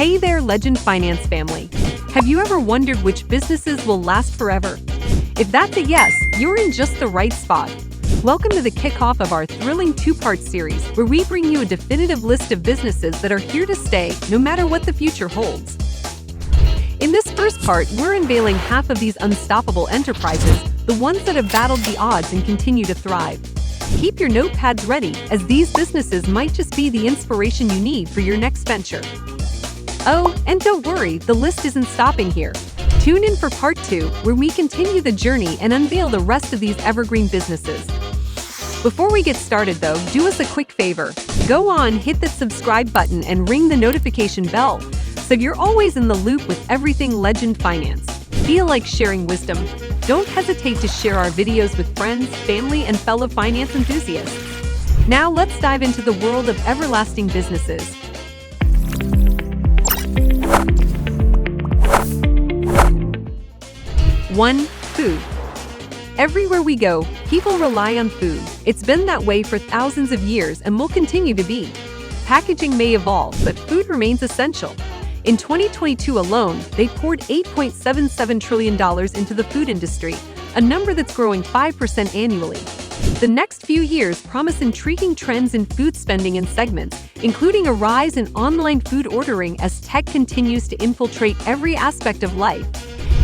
Hey there, Legend Finance family. Have you ever wondered which businesses will last forever? If that's a yes, you're in just the right spot. Welcome to the kickoff of our thrilling two-part series, where we bring you a definitive list of businesses that are here to stay, no matter what the future holds. In this first part, we're unveiling half of these unstoppable enterprises, the ones that have battled the odds and continue to thrive. Keep your notepads ready, as these businesses might just be the inspiration you need for your next venture. Oh, and don't worry, the list isn't stopping here. Tune in for part 2, where we continue the journey and unveil the rest of these evergreen businesses. Before we get started though, do us a quick favor. Go on, hit the subscribe button and ring the notification bell, so you're always in the loop with everything Legend Finance. Feel like sharing wisdom? Don't hesitate to share our videos with friends, family, and fellow finance enthusiasts. Now let's dive into the world of everlasting businesses. 1. Food. Everywhere we go, people rely on food. It's been that way for thousands of years and will continue to be. Packaging may evolve, but food remains essential. In 2022 alone, they poured $8.77 trillion into the food industry, a number that's growing 5% annually. The next few years promise intriguing trends in food spending and segments, including a rise in online food ordering as tech continues to infiltrate every aspect of life.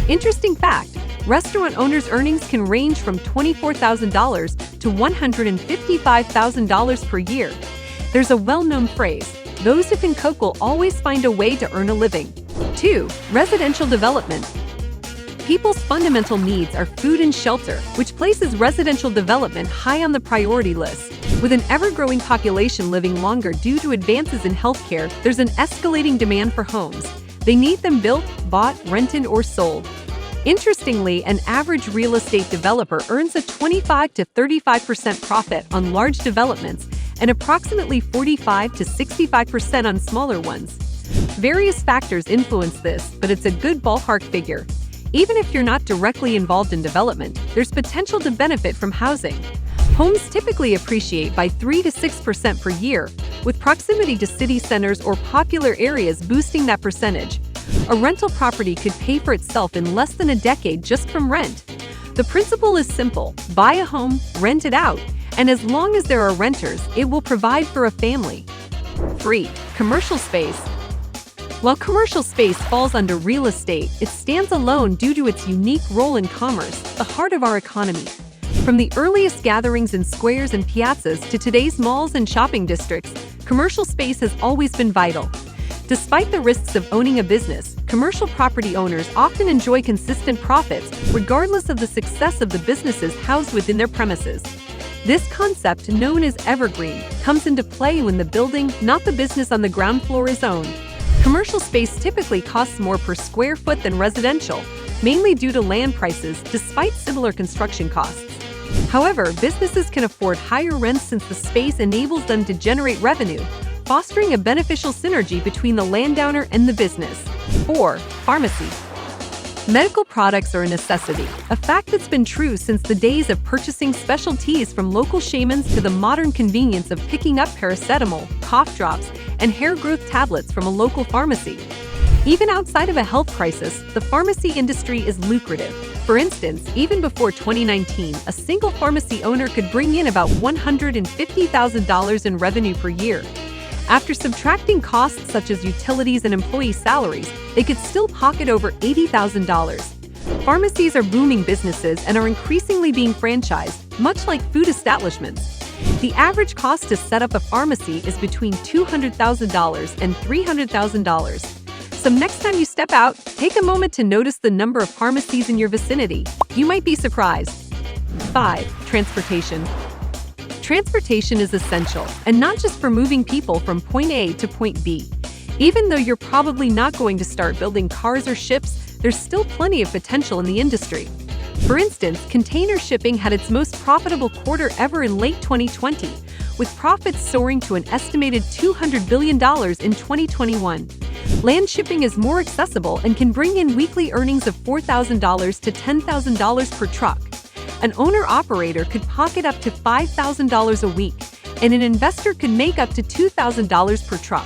Interesting fact, restaurant owners' earnings can range from $24,000 to $155,000 per year. There's a well-known phrase, those who can cook will always find a way to earn a living. 2. Residential development. People's fundamental needs are food and shelter, which places residential development high on the priority list. With an ever-growing population living longer due to advances in healthcare, there's an escalating demand for homes. They need them built, bought, rented, or sold. Interestingly, an average real estate developer earns a 25 to 35% profit on large developments and approximately 45 to 65% on smaller ones. Various factors influence this, but it's a good ballpark figure. Even if you're not directly involved in development, there's potential to benefit from housing. Homes typically appreciate by 3 to 6% per year, with proximity to city centers or popular areas boosting that percentage. A rental property could pay for itself in less than a decade just from rent. The principle is simple: buy a home, rent it out, and as long as there are renters, it will provide for a family. 3. Commercial space. While commercial space falls under real estate, it stands alone due to its unique role in commerce, the heart of our economy. From the earliest gatherings in squares and piazzas to today's malls and shopping districts, commercial space has always been vital. Despite the risks of owning a business, commercial property owners often enjoy consistent profits, regardless of the success of the businesses housed within their premises. This concept, known as evergreen, comes into play when the building, not the business on the ground floor, is owned. Commercial space typically costs more per square foot than residential, mainly due to land prices, despite similar construction costs. However, businesses can afford higher rents since the space enables them to generate revenue, fostering a beneficial synergy between the landowner and the business. 4. Pharmacy. Medical products are a necessity, a fact that's been true since the days of purchasing specialties from local shamans to the modern convenience of picking up paracetamol, cough drops, and hair growth tablets from a local pharmacy. Even outside of a health crisis, the pharmacy industry is lucrative. For instance, even before 2019, a single pharmacy owner could bring in about $150,000 in revenue per year. After subtracting costs such as utilities and employee salaries, they could still pocket over $80,000. Pharmacies are booming businesses and are increasingly being franchised, much like food establishments. The average cost to set up a pharmacy is between $200,000 and $300,000. So next time you step out, take a moment to notice the number of pharmacies in your vicinity. You might be surprised. 5. Transportation. Transportation is essential, and not just for moving people from point A to point B. Even though you're probably not going to start building cars or ships, there's still plenty of potential in the industry. For instance, container shipping had its most profitable quarter ever in late 2020, with profits soaring to an estimated $200 billion in 2021. Land shipping is more accessible and can bring in weekly earnings of $4,000 to $10,000 per truck. An owner-operator could pocket up to $5,000 a week, and an investor could make up to $2,000 per truck.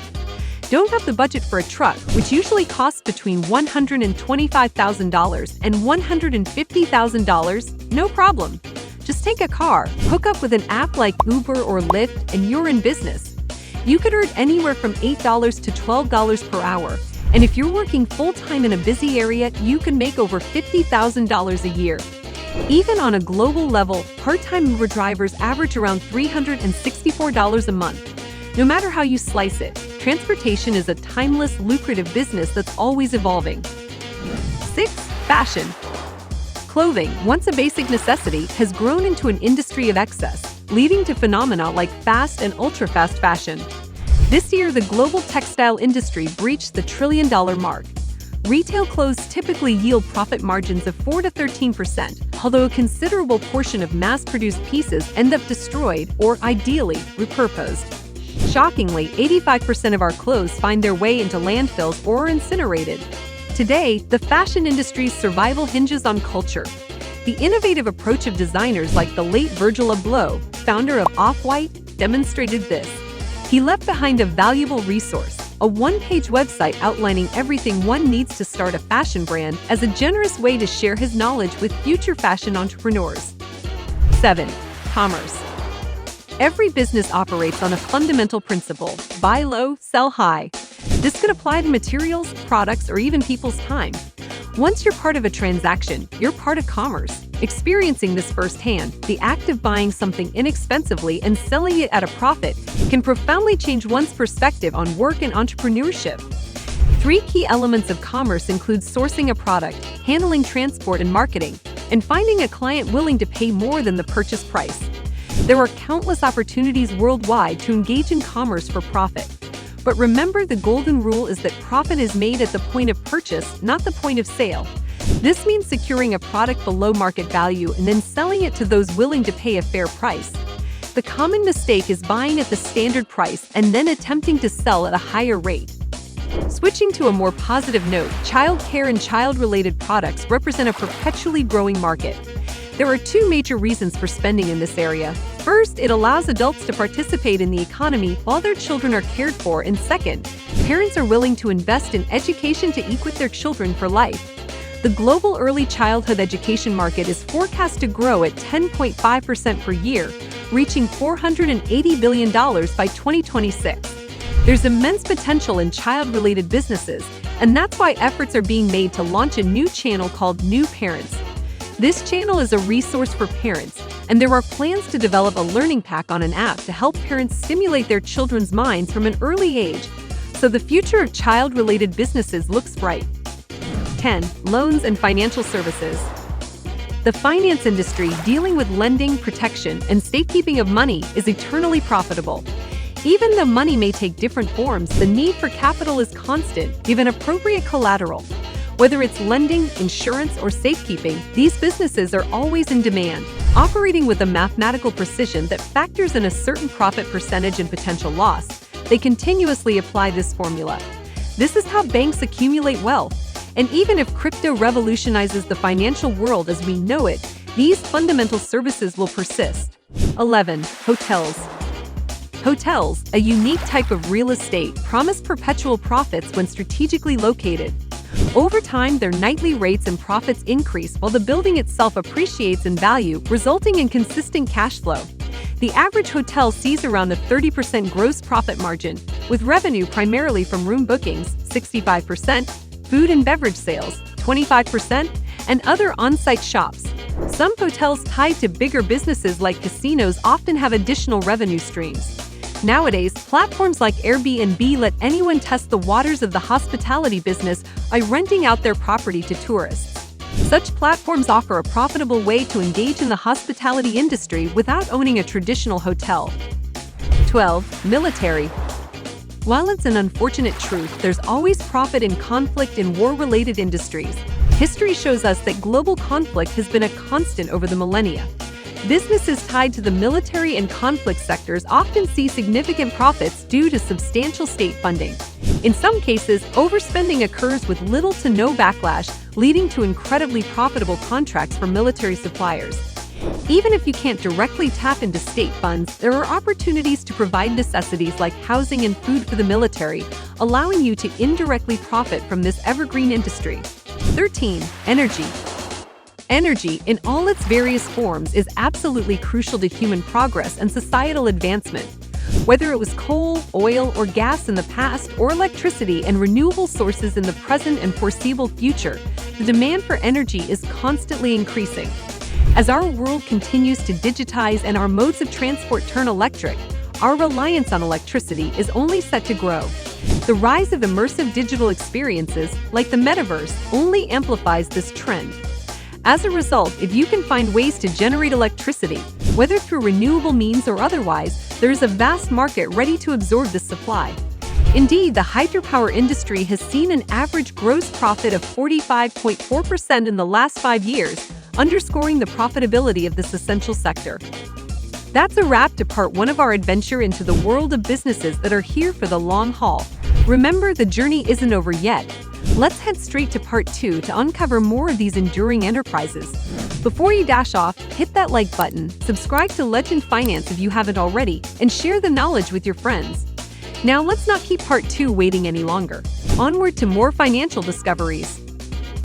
Don't have the budget for a truck, which usually costs between $125,000 and $150,000? No problem. Just take a car, hook up with an app like Uber or Lyft, and you're in business. You could earn anywhere from $8 to $12 per hour. And if you're working full-time in a busy area, you can make over $50,000 a year. Even on a global level, part-time Uber drivers average around $364 a month. No matter how you slice it, transportation is a timeless, lucrative business that's always evolving. 6. Fashion. Clothing, once a basic necessity, has grown into an industry of excess, leading to phenomena like fast and ultra-fast fashion. This year, the global textile industry breached the $1 trillion mark. Retail clothes typically yield profit margins of 4 to 13%, although a considerable portion of mass-produced pieces end up destroyed or, ideally, repurposed. Shockingly, 85% of our clothes find their way into landfills or are incinerated. Today, the fashion industry's survival hinges on culture. The innovative approach of designers like the late Virgil Abloh, founder of Off-White, demonstrated this. He left behind a valuable resource, a one-page website outlining everything one needs to start a fashion brand, as a generous way to share his knowledge with future fashion entrepreneurs. 7. Commerce. Every business operates on a fundamental principle: buy low, sell high. This could apply to materials, products, or even people's time. Once you're part of a transaction, you're part of commerce. Experiencing this firsthand, the act of buying something inexpensively and selling it at a profit can profoundly change one's perspective on work and entrepreneurship. 3 key elements of commerce include sourcing a product, handling transport and marketing, and finding a client willing to pay more than the purchase price. There are countless opportunities worldwide to engage in commerce for profit. But remember, the golden rule is that profit is made at the point of purchase, not the point of sale. This means securing a product below market value and then selling it to those willing to pay a fair price. The common mistake is buying at the standard price and then attempting to sell at a higher rate. Switching to a more positive note, childcare and child-related products represent a perpetually growing market. There are 2 major reasons for spending in this area. First, it allows adults to participate in the economy while their children are cared for, and second, parents are willing to invest in education to equip their children for life. The global early childhood education market is forecast to grow at 10.5% per year, reaching $480 billion by 2026. There's immense potential in child-related businesses, and that's why efforts are being made to launch a new channel called New Parents. This channel is a resource for parents, and there are plans to develop a learning pack on an app to help parents stimulate their children's minds from an early age. So the future of child-related businesses looks bright. 10. Loans and financial services. The finance industry, dealing with lending, protection, and safekeeping of money, is eternally profitable. Even though money may take different forms, the need for capital is constant, given appropriate collateral. Whether it's lending, insurance, or safekeeping, these businesses are always in demand, operating with a mathematical precision that factors in a certain profit percentage and potential loss. They continuously apply this formula. This is how banks accumulate wealth. And even if crypto revolutionizes the financial world as we know it, these fundamental services will persist. 11. Hotels. Hotels, a unique type of real estate, promise perpetual profits when strategically located. Over time, their nightly rates and profits increase while the building itself appreciates in value, resulting in consistent cash flow. The average hotel sees around a 30% gross profit margin, with revenue primarily from room bookings, 65%, food and beverage sales, 25%, and other on-site shops. Some hotels tied to bigger businesses like casinos often have additional revenue streams. Nowadays, platforms like Airbnb let anyone test the waters of the hospitality business by renting out their property to tourists. Such platforms offer a profitable way to engage in the hospitality industry without owning a traditional hotel. 12. Military. While it's an unfortunate truth, there's always profit in conflict in war-related industries. History shows us that global conflict has been a constant over the millennia. Businesses tied to the military and conflict sectors often see significant profits due to substantial state funding. In some cases, overspending occurs with little to no backlash, leading to incredibly profitable contracts for military suppliers. Even if you can't directly tap into state funds, there are opportunities to provide necessities like housing and food for the military, allowing you to indirectly profit from this evergreen industry. 13. Energy. Energy, in all its various forms, is absolutely crucial to human progress and societal advancement. Whether it was coal, oil, or gas in the past, or electricity and renewable sources in the present and foreseeable future, the demand for energy is constantly increasing. As our world continues to digitize and our modes of transport turn electric, our reliance on electricity is only set to grow. The rise of immersive digital experiences, like the metaverse, only amplifies this trend. As a result, if you can find ways to generate electricity, whether through renewable means or otherwise, there is a vast market ready to absorb this supply. Indeed, the hydropower industry has seen an average gross profit of 45.4% in the last 5 years, underscoring the profitability of this essential sector. That's a wrap to part 1 of our adventure into the world of businesses that are here for the long haul. Remember, the journey isn't over yet. Let's head straight to part 2 to uncover more of these enduring enterprises. Before you dash off, hit that like button, subscribe to Legend Finance if you haven't already, and share the knowledge with your friends. Now let's not keep part 2 waiting any longer. Onward to more financial discoveries.